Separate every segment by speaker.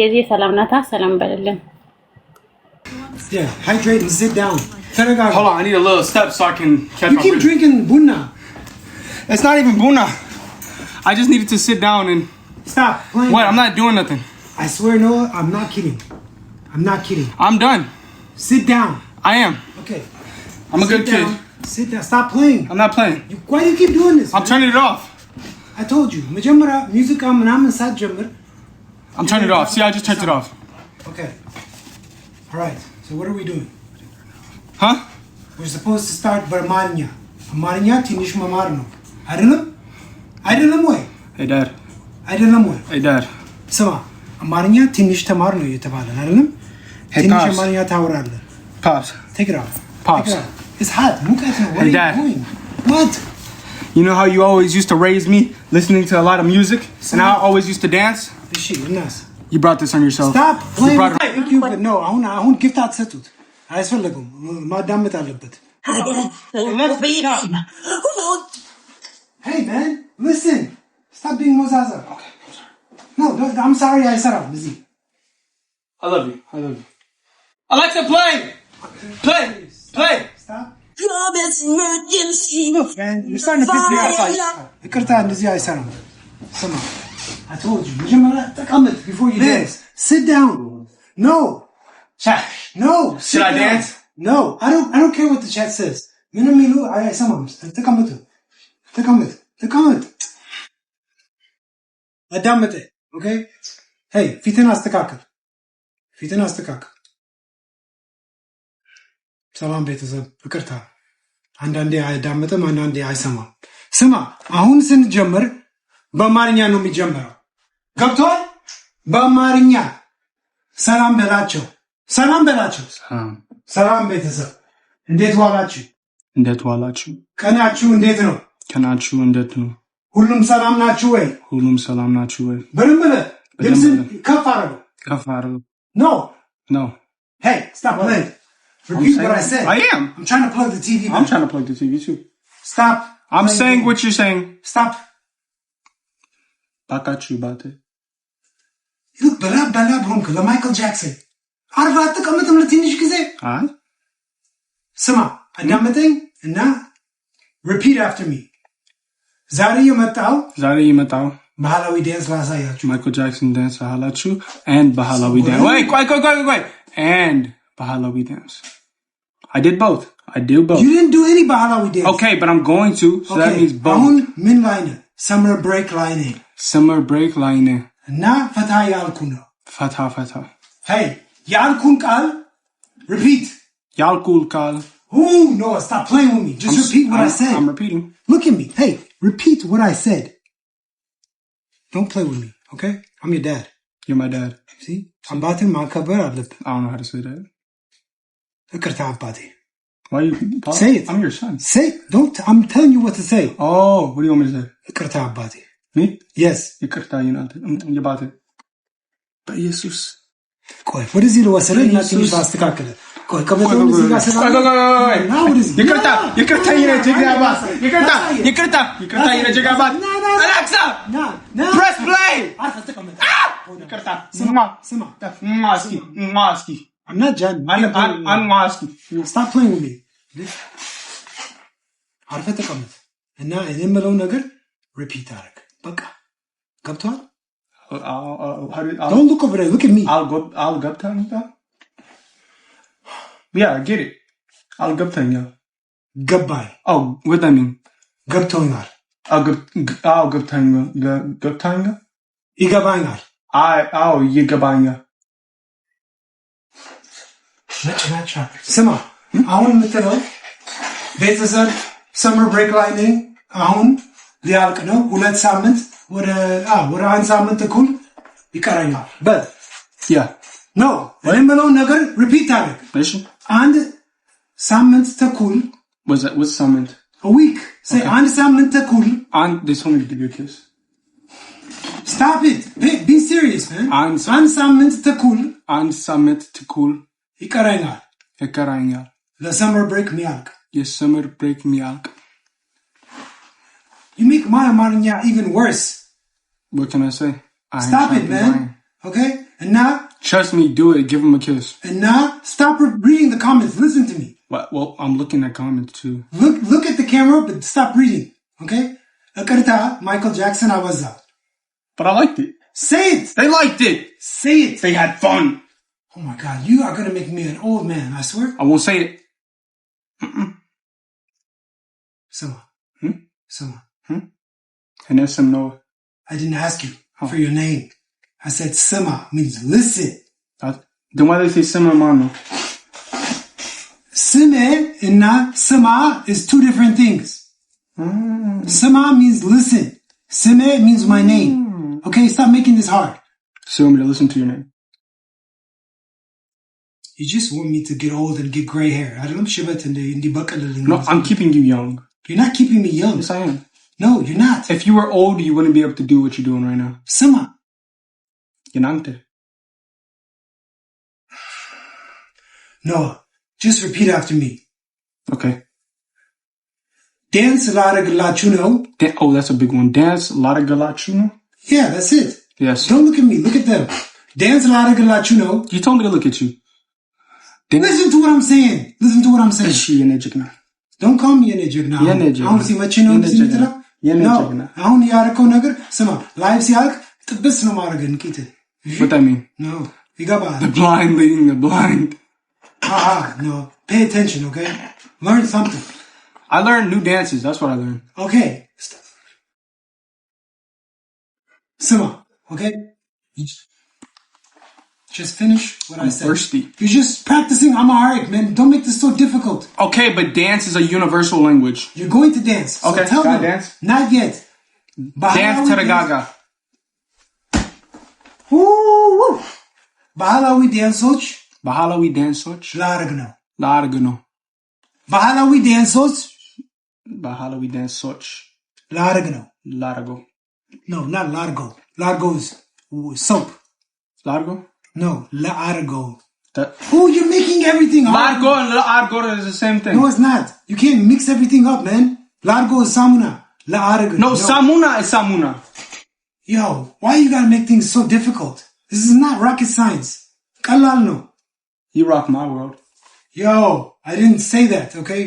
Speaker 1: የዚህ ሰላም ናታ ሰላም በለልን
Speaker 2: Yeah, hydrate and sit down.
Speaker 3: Hold on, I need a little step so I can catch
Speaker 2: You
Speaker 3: my
Speaker 2: keep
Speaker 3: breath.
Speaker 2: drinking bunna.
Speaker 3: It's not even buna. I just needed to sit down and...
Speaker 2: Stop playing.
Speaker 3: What? I'm not doing nothing.
Speaker 2: I swear, Noah, I'm not kidding. I'm not kidding.
Speaker 3: I'm done.
Speaker 2: Sit down.
Speaker 3: I am.
Speaker 2: Okay.
Speaker 3: I'm a good kid.
Speaker 2: Sit down. Stop playing.
Speaker 3: I'm not playing.
Speaker 2: Why do you keep doing this?
Speaker 3: I'm turning it off.
Speaker 2: I told you. Majamara music
Speaker 3: I'm turning it off. See, I just turned it off.
Speaker 2: Okay. All right. So what are we doing?
Speaker 3: Huh?
Speaker 2: We're supposed to start Barmania. Barmania tinish mamarno. አይደለም ወይ?
Speaker 3: Hey, Dad.
Speaker 2: አይደለም ወይ?
Speaker 3: Hey, Dad.
Speaker 2: ስማ አማርኛ ትንሽ ተማር ነው እየተባለን አይደለም? ትንሽ አማርኛ ታወራለህ።
Speaker 3: Pops.
Speaker 2: Take it off.
Speaker 3: Pops.
Speaker 2: It's hot. ሙቀት ነው። What are you doing? What?
Speaker 3: You know how you always used to raise me listening to a lot of music? And I always used to dance?
Speaker 2: እሺ እናስ
Speaker 3: You brought this on yourself.
Speaker 2: Stop
Speaker 3: You
Speaker 2: playing.
Speaker 3: brought it.
Speaker 2: Thank you, but no. አሁን ጊፍት አትሰጡት። አያስፈልግም። ማዳመጥ አለበት። Hey man, listen. Stop being mozaza.
Speaker 3: Okay, I'm sorry.
Speaker 2: No, I'm sorry I said I'm busy.
Speaker 3: I love you. I love you. Alexa, play! Play! Play!
Speaker 2: Stop. Man, you're starting to piss me off. ይቅርታ እንደዚህ አይሰራም። ስማ, I told you. መጀመሪያ ተቀመጥ before you dance. Sit down. No.
Speaker 3: Chat.
Speaker 2: No.
Speaker 3: Should I dance?
Speaker 2: No. I don't care what the chat says. ምንም ይሉ አይሰማም። ተቀመጥ. አዳምጥ. Okay? Hey, ፊትን አስተካክል. ሰላም ቤተሰብ፣ ይቅርታ። አንዳንዴ አይዳምጥም፣ አንዳንዴ አይሰማም። ስማ፣ አሁን ስንጀምር በአማርኛ ነው የሚጀምረው። ገብቷል? በአማርኛ ሰላም በላቸው። ሰላም ቤተሰብ፣ እንዴት ዋላችሁ? ቀናችሁ እንዴት ነው? ሁሉም ሰላም ናችሁ ወይ? በደንብ ድምፅን ከፍ አድርገው። No. Hey, stop playing. Repeat what I said.
Speaker 3: I am.
Speaker 2: I'm trying to plug the TV back.
Speaker 3: I'm trying to plug the TV too.
Speaker 2: Stop.
Speaker 3: I'm saying what you're saying.
Speaker 2: Stop.
Speaker 3: Bakachu bate.
Speaker 2: Look, bala bronk, la Michael Jackson. Arva ተቀመጥም ለትንሽ ጊዜ። ስማ፣ አዳምጠኝ እና repeat after me. ዛሬ የመጣው ባህላዊ ዳንስ ላሳያችሁ።
Speaker 3: Michael Jackson dance ባህላችሁ and ባህላዊ dance. Wait. And ባህላዊ dance. I did both.
Speaker 2: You didn't do any ባህላዊ dance.
Speaker 3: Okay, but I'm going to. So that means both.
Speaker 2: አሁን ምን ላይ ነህ? Summer break ላይ ነህ. እና ፈታ ያልኩ ነው።
Speaker 3: ፈታ.
Speaker 2: Hey, ያልኩን ቃል repeat.
Speaker 3: ያልኩን ቃል.
Speaker 2: Oh, no, stop playing with me. Just repeat what I said.
Speaker 3: I'm repeating.
Speaker 2: Look at me. Hey, repeat what I said. Don't play with me, okay? I'm your dad.
Speaker 3: You're my dad.
Speaker 2: See? አባትን ማከበር አለብህ።
Speaker 3: I don't know how to say that.
Speaker 2: ይቅርታ አባቴ.
Speaker 3: Why you?
Speaker 2: Say it.
Speaker 3: I'm your son.
Speaker 2: Say it. I'm telling you what to say.
Speaker 3: Oh, what do you want me to say?
Speaker 2: ይቅርታ አባቴ.
Speaker 3: Me?
Speaker 2: Yes.
Speaker 3: ይቅርታ ይናንተ የባቴ በኢየሱስ
Speaker 2: ቆይ ወደዚህ ልወሰድህ እና ትንሽ አስተካክለ ቆይ ከበተው እዚህ ጋር ሰላም
Speaker 3: ይቅርታ ይነ ጀጋባት Alexa press play ይቅርታ ስማ ማስኪ
Speaker 2: I'm not Jan.
Speaker 3: I'm ማስኪ
Speaker 2: Stop playing with me. አርፈህ ተቀመጥ እና እኔ የምለው ነገር repeat አድርግ በቃ ገብቶሃል? Don't look over there. Look at me.
Speaker 3: I'll ገብተኛ. Yeah, I get it. I'll ገብተኛ.
Speaker 2: ገባኝ.
Speaker 3: Oh, what that mean?
Speaker 2: ገብቶኛል.
Speaker 3: ገብተኛ?
Speaker 2: ይገባኛል.
Speaker 3: ይገባኛል.
Speaker 2: ነጭ ስማ አሁን የምትለው ቤተሰብ ሰመር ብሬክ ላይ ነኝ አሁን ሊያልቅ ነው 2 ሳምንት ወደ 1 ሳምንት እኩል ይቀረኛል but
Speaker 3: yeah
Speaker 2: no የምለው ነገር repeat አድርግ
Speaker 3: እሺ
Speaker 2: 1 ሳምንት ተኩል
Speaker 3: what's ሳምንት
Speaker 2: a week say 1 ሳምንት ተኩል
Speaker 3: they told me to give you a kiss
Speaker 2: stop it be serious man 1 ሳምንት ተኩል ይቀረኛል ለሰመር ብሬክ ሚያልቅ
Speaker 3: የሰመር ብሬክ ሚያልቅ
Speaker 2: You make my Amaranya even worse.
Speaker 3: What can I say?
Speaker 2: Stop it, man. Okay? እና
Speaker 3: Trust me, do it. Give him a kiss.
Speaker 2: እና stop reading the comments. Listen to me.
Speaker 3: Well, I'm looking at comments too.
Speaker 2: Look at the camera, but stop reading. Okay? ይቅርታ Michael Jackson አበዛ.
Speaker 3: But I liked it.
Speaker 2: Say it.
Speaker 3: They liked it.
Speaker 2: Say it.
Speaker 3: They had fun.
Speaker 2: Oh my God, you are gonna make me an old man. I swear.
Speaker 3: I won't say it.
Speaker 2: Sima. Sima.
Speaker 3: And there's some Noah.
Speaker 2: I didn't ask you for your name. I said Sima means listen.
Speaker 3: Then why they say Sima Mano?
Speaker 2: Sime and not Sima is two different things. Sima means listen. Sime means my name. Okay, stop making this hard.
Speaker 3: So you want me to listen to your name?
Speaker 2: You just want me to get old and get gray hair. I don't know.
Speaker 3: No, I'm keeping you young.
Speaker 2: You're not keeping me young.
Speaker 3: Yes, I am.
Speaker 2: No, you're not.
Speaker 3: If you were old, you wouldn't be able to do what you're doing right now.
Speaker 2: Sima.
Speaker 3: Yanante.
Speaker 2: Noah, just repeat after me.
Speaker 3: Okay.
Speaker 2: Dance laragalachu no.
Speaker 3: Oh, that's a big one. Dance laragalachuno?
Speaker 2: Yeah, that's it.
Speaker 3: Yes.
Speaker 2: Don't look at me. Look at them. Dance laragalachu no.
Speaker 3: You told me to look at you.
Speaker 2: Listen to what I'm saying. Listen to what I'm saying. Don't call me an ejigna. አሁን ሲመች ነው እንደዚህ የምትለው? አሁን ያረከው ነገር ስማ፣ ላይቭ ሲያልቅ ጥብስ ነው ማድረግ እንቂት።
Speaker 3: What that mean?
Speaker 2: No. ይገባል።
Speaker 3: The blind leading the blind.
Speaker 2: No. Pay attention, okay? Learn something.
Speaker 3: I learned new dances. That's what I learned.
Speaker 2: Okay. Sima, okay? Just finish what I said.
Speaker 3: Thirsty.
Speaker 2: You're just practicing Amharic, man. Don't make this so difficult.
Speaker 3: Okay, but dance is a universal language.
Speaker 2: You're going to dance. So
Speaker 3: okay,
Speaker 2: tell them.
Speaker 3: Dance?
Speaker 2: Not yet.
Speaker 3: Dance Teragaga.
Speaker 2: Woo! Bahalawi dansoch.
Speaker 3: Bahalawi dansoch.
Speaker 2: Largno.
Speaker 3: Largno.
Speaker 2: Bahalawi dansoch.
Speaker 3: Bahalawi dansoch.
Speaker 2: Largno.
Speaker 3: Largo.
Speaker 2: No, not largo. Largo is soap.
Speaker 3: Largo?
Speaker 2: No, largo. Oh, you're making everything up.
Speaker 3: Largo and largo is the same thing.
Speaker 2: No, it's not. You can't mix everything up, man. Largo is samuna. Largo.
Speaker 3: No, samuna is samuna.
Speaker 2: Yo, why you gotta make things so difficult? This is not rocket science. Kalal no.
Speaker 3: You rock my world.
Speaker 2: Yo, I didn't say that, okay?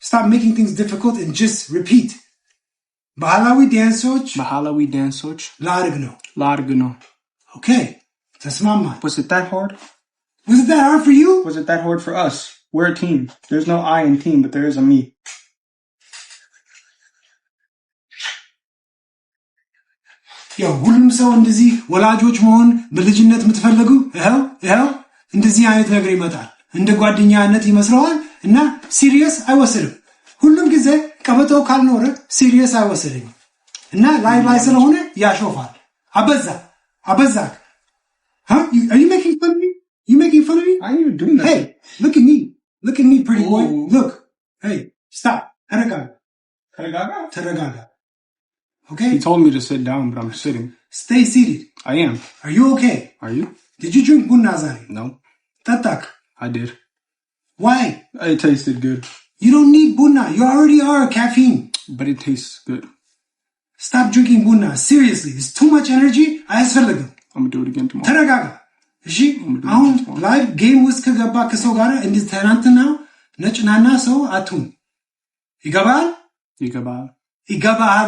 Speaker 2: Stop making things difficult and just repeat. Bahalawi dansoch.
Speaker 3: Bahalawi dansoch.
Speaker 2: Largno.
Speaker 3: Largno.
Speaker 2: Okay. That's mama.
Speaker 3: Was it that hard?
Speaker 2: Was it that hard for you?
Speaker 3: Was it that hard for us? We're a team. There's no I in team, but there is a me.
Speaker 2: Yo, ሁሉም ሰው እንደዚህ ወላጆች መሆን በልጅነት የምትፈልጉ ይኸው እንደዚህ አይነት ነገር ይመጣል። እንደ ጓደኛነት ይመስለዋል እና ሲሪየስ አይወስድም። ሁሉም ጊዜ ቀበጠው ካልኖረ ሲሪየስ አይወስድም እና ላይ ስለሆነ ያሾፋል። አበዛክ. Huh? Are you making fun of me? You making fun of me?
Speaker 3: I ain't even doing that.
Speaker 2: Hey, look at me. Look at me, pretty boy. Look. Hey, stop. Teragaga. Okay?
Speaker 3: He told me to sit down, but I'm sitting.
Speaker 2: Stay seated.
Speaker 3: I am.
Speaker 2: Are you okay?
Speaker 3: Are you?
Speaker 2: Did you drink bunna zari?
Speaker 3: No.
Speaker 2: Tatak.
Speaker 3: I did.
Speaker 2: Why?
Speaker 3: It tasted good.
Speaker 2: You don't need bunna. You already are caffeine.
Speaker 3: But it tastes good.
Speaker 2: Stop drinking bunna. Seriously. It's too much energy.
Speaker 3: I'm gonna do it again tomorrow.
Speaker 2: ተረጋጋ እሺ አሁን ላይቭ ጌም ውስጥ ከገባ ከሰው ጋር እንዴት ተናንተና ነጭናና ሰው አቱን ይገባል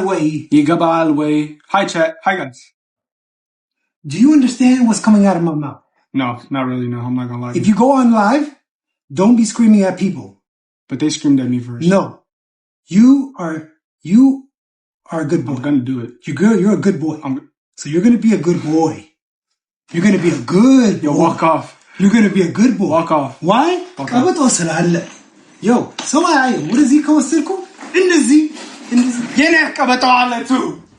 Speaker 2: ወይ
Speaker 3: Hi chat. Hi guys.
Speaker 2: Do you understand what's coming out of my mouth?
Speaker 3: No, not really. No, I'm not gonna lie.
Speaker 2: If you go on live, don't be screaming at people.
Speaker 3: But they screamed at me first.
Speaker 2: No. You are a good boy.
Speaker 3: I'm gonna do it.
Speaker 2: You're a good boy. So you're gonna be a good boy. You're gonna be a good boy.
Speaker 3: Yo, walk off.
Speaker 2: You're gonna be a good boy.
Speaker 3: Walk off.
Speaker 2: Why? Yo, so what is he ከወሰድኩ እንደዚህ የኔ ቀበጣው አለ ቱ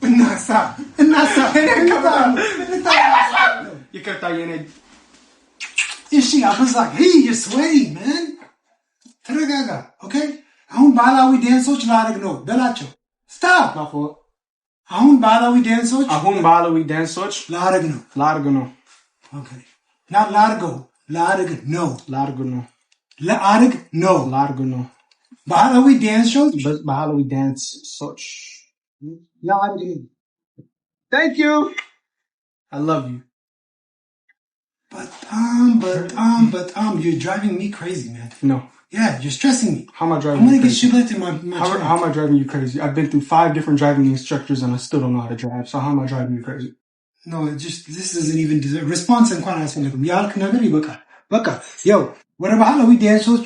Speaker 2: እናሳ
Speaker 3: ይቅርታ የኔ
Speaker 2: እሺ አፈዛክ hey you're sweaty man ተረጋጋ okay አሁን ባህላዊ ዳንሶች ላደርግ ነው በላቸው stop አሁን ባህላዊ ዳንሶች ላደርግ ነው okay not ላደርግ ነው ባህላዊ ዳንሶች
Speaker 3: Thank you. I love you.
Speaker 2: But you're driving me crazy, man.
Speaker 3: No.
Speaker 2: Yeah, you're stressing me.
Speaker 3: How am I driving
Speaker 2: I'm gonna
Speaker 3: you
Speaker 2: get
Speaker 3: crazy?
Speaker 2: shibboleth in my
Speaker 3: How am I driving you crazy? I've been through 5 different driving instructors and I still don't know how to drive. So how am I driving you crazy?
Speaker 2: No, this doesn't even deserve response and አያስፈልግም ያልክ ነገር ይበቃል በቃ yo ወደ ባህላዊ ዳንሶች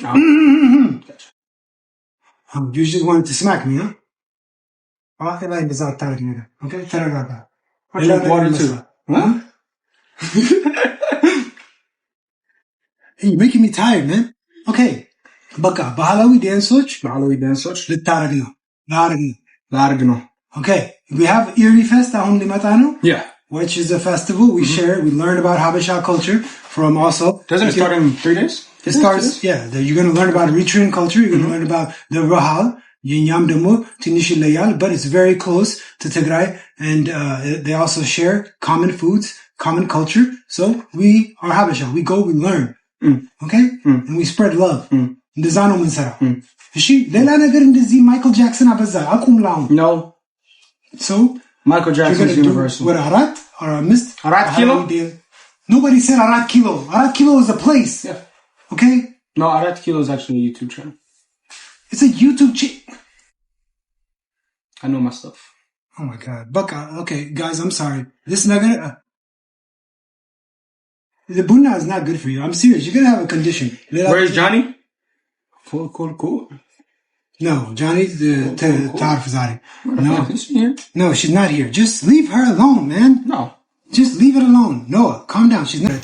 Speaker 2: you just wanted to smack me, huh? አፌ ላይ እንደዛ አታርግ ነገር okay ተረጋጋ
Speaker 3: Water too. Huh?
Speaker 2: You're making me tired, man. Okay. በቃ ባህላዊ ዳንሶች ልታረግ ነው ላረግ ነው okay we have Erie Fest አሁን ሊመጣ ነው
Speaker 3: yeah
Speaker 2: which is a festival we share we learn about Habesha culture from also
Speaker 3: doesn't it start in 3 days
Speaker 2: it starts you're going to learn about Eritrean culture you're going to learn about the Rahal የኛም ደግሞ ትንሽ ይለያል but it's very close to Tigray and they also share common foods common culture so we are Habesha we go we learn okay and we spread love እንደዛ ነው የምንሰራው እሺ ሌላ ነገር እንደዚህ ማይክል ጃክሰን አበዛ አቁም ላውን
Speaker 3: no
Speaker 2: so
Speaker 3: Michael Jackson is universal
Speaker 2: what አራት or አምስት
Speaker 3: 4 kilo
Speaker 2: nobody said 4 kilo 4 kilo is a place
Speaker 3: yeah
Speaker 2: okay
Speaker 3: no 4 kilo is actually a YouTube channel
Speaker 2: it's a YouTube
Speaker 3: I know my stuff
Speaker 2: oh my god but okay guys I'm sorry this ነገር the bunna is not good for you I'm serious you're gonna have a condition
Speaker 3: where's Johnny cool
Speaker 2: no Johnny's تعرف Zari no she's not here just leave her alone man
Speaker 3: no
Speaker 2: just leave it alone Noah calm down she's not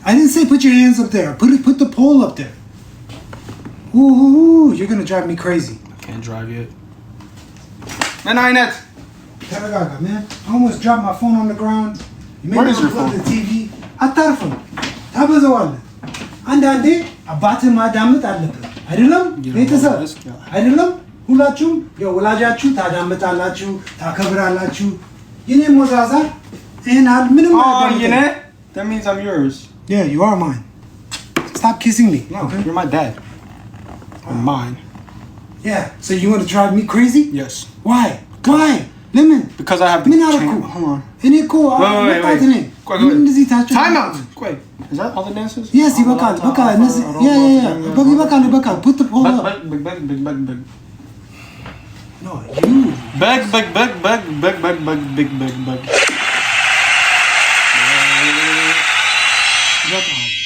Speaker 2: I didn't say put your hands up there put the pole up there ooh you're gonna drive me crazy
Speaker 3: I can't drive yet man
Speaker 2: man I almost dropped my phone on the ground you made me unplug the TV አታርፍም ታበዛዋለህ አንዳንዴ አባትህ ማዳመጥ አለብህ አይደለም ቤተሰብ አይደለም ሁላችሁም የወላጃችሁ ታዳምጣላችሁ ታከብራላችሁ የኔ ሞዛዛ እናል ምንም
Speaker 3: that means I'm yours
Speaker 2: yeah you are mine stop kissing me
Speaker 3: no okay? You're my dad I'm mine
Speaker 2: yeah so you want to drive me crazy
Speaker 3: yes
Speaker 2: why lemon
Speaker 3: because I have
Speaker 2: ምን አልኩ
Speaker 3: hold on
Speaker 2: እኔ እኮ ወጣት ነኝ እንደዚህ ታችሁ
Speaker 3: time out wait is that all the dances
Speaker 2: yes ይበቃል በቃ እነዚህ ይበቃል put the pole up
Speaker 3: beg
Speaker 2: no you
Speaker 3: beg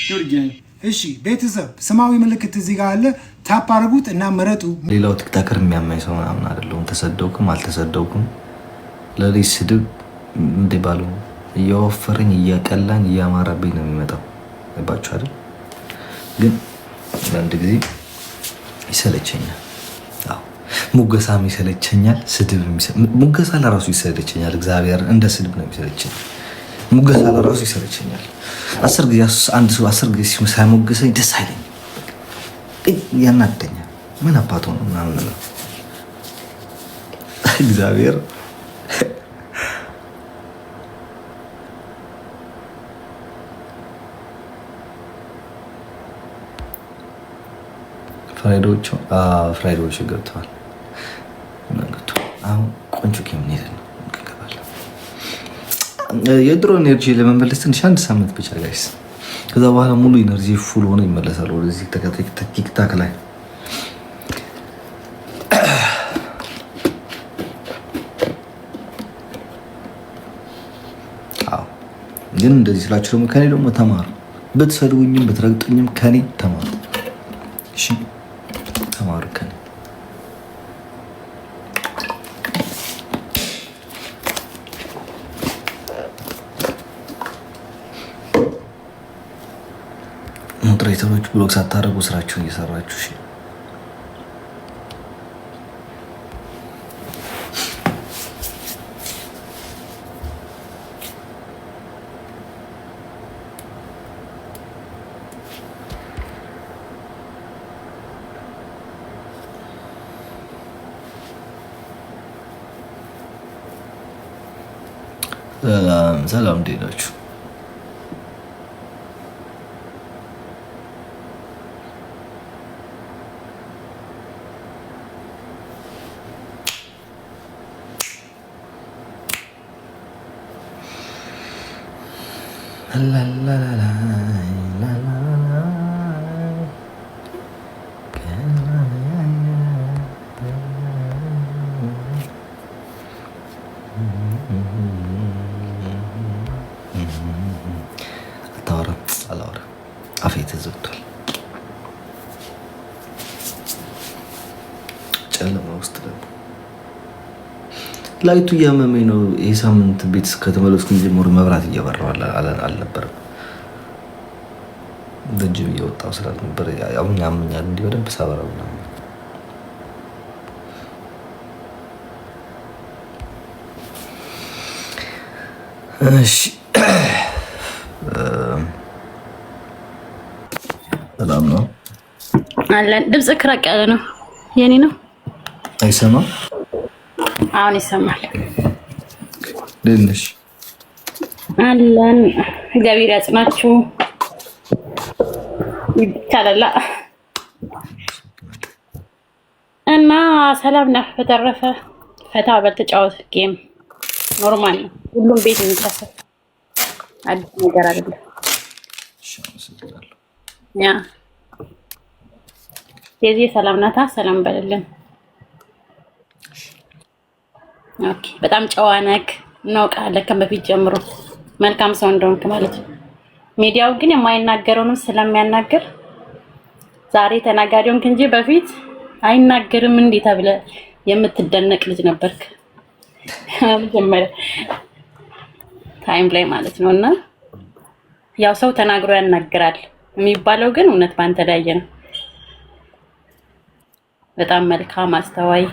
Speaker 3: do it again
Speaker 2: እሺ ቤተሰብ ሰማያዊ ምልክት እዚህ ጋር አለ ታፕ አድርጉት እና ምረጡ
Speaker 4: ሌላው ቲክታከር የሚያማኝ ሰው ምናምን አይደለሁም ተሰደውኩም አልተሰደውኩም ለሊስ ስድብ እንደባሉ እያወፈረኝ እያቀላኝ እያማረብኝ ነው የሚመጣው ባጭ አይደል ግን አንድ ጊዜ ይሰለቸኛል አዎ ሙገሳም ይሰለቸኛል ስድብ ሙገሳ ለራሱ ይሰለቸኛል እግዚአብሔር እንደ ስድብ ነው የሚሰለቸኝ ሙገሳ ለራሱ ይሰለቸኛል 10 ጊዜ አንድ ሰው 10 ጊዜ ሳይሞገሰኝ ደስ አይለኝ ያናደኛል ምን አባቱ ነው ምናምን ነው እግዚአብሔር ፍራይዶቹ ገብተዋል አሁን ቆንጆ ኬምን ሄደን የድሮ ኤነርጂ ለመመለስ ትንሽ 1 ሳምንት ብቻ ጋይስ ከዛ በኋላ ሙሉ ኤነርጂ ፉል ሆኖ ይመለሳል ወደዚህ ቲክታክ ላይ አዎ ግን እንደዚህ ስላችሁ ደግሞ ከኔ ደግሞ ተማሩ ብትሰድቡኝም ብትረግጡኝም ከኔ ተማሩ እሺ ተማሩ ከኔ ሞዴሬተሮች ብሎክ ሳታረጉ ስራችሁን እየሰራችሁ እሺ ሰላም እንዴት ናችሁ? አላወራም አፌ ተዘግቷል። ጨለማ ውስጥ ደግሞ ላይቱ እያመመኝ ነው። ይህ ሳምንት ቤት ከተመለስኩኝ ጀምሮ መብራት እየበራው አልነበረም። በእጅም እየወጣው ስላልነበር ያመኛል። እንዲህ በደንብ ሳበራው ነው። እሺ ሰላም ነው
Speaker 1: አለን። ድምጽ ክራቅ ያለ ነው። የኔ ነው
Speaker 4: አይሰማም?
Speaker 1: አሁን ይሰማል።
Speaker 4: ደንሽ
Speaker 1: አለን። እግዚአብሔር ያጽናችሁ። ይቻላል እና ሰላም ነህ? በተረፈ ፈታ በልተጫወት ጌም ኖርማል ነው። ሁሉም ቤት የሚከሰት አዲስ ነገር አይደለም። ያ የዚህ ሰላም ናታ። ሰላም በልልን። ኦኬ። በጣም ጨዋ ነህ፣ እናውቃለን ከበፊት ጀምሮ መልካም ሰው እንደሆንክ ማለት ነው። ሚዲያው ግን የማይናገረውንም ስለሚያናገር ዛሬ ተናጋሪውን እንጂ በፊት አይናገርም እንዴ ተብለህ የምትደነቅ ልጅ ነበርክ መጀመሪያ ታይም ላይ ማለት ነው። እና ያው ሰው ተናግሮ ያናግራል የሚባለው ግን እውነት ባንተ ላይ ነው። በጣም መልካም አስተዋይ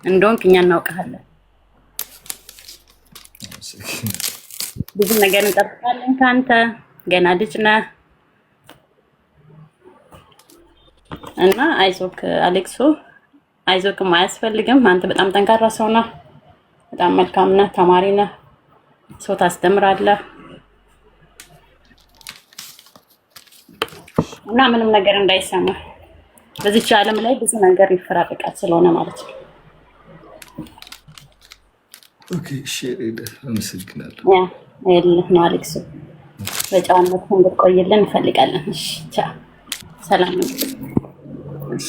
Speaker 1: እንደሆንክ እኛ እናውቃለን። ብዙ ነገር እንጠብቃለን ካንተ። ገና ልጅ ነህ እና አይዞክ አሌክሶ፣ አይዞክም አያስፈልግም። አንተ በጣም ጠንካራ ሰው ነህ። በጣም መልካም ነህ። ተማሪ ነህ። ሰው ታስተምራለህ እና ምንም ነገር እንዳይሰማ በዚች ዓለም ላይ ብዙ ነገር ይፈራረቃል ስለሆነ ማለት ነው።
Speaker 4: ኦኬ ሼሪድ አመሰግናለሁ።
Speaker 1: ያ ይልህ ነው አሌክሶ። በጨዋነት እንድትቆይልን እንፈልጋለን። እሺ ቻው። ሰላም ነው።
Speaker 4: እሺ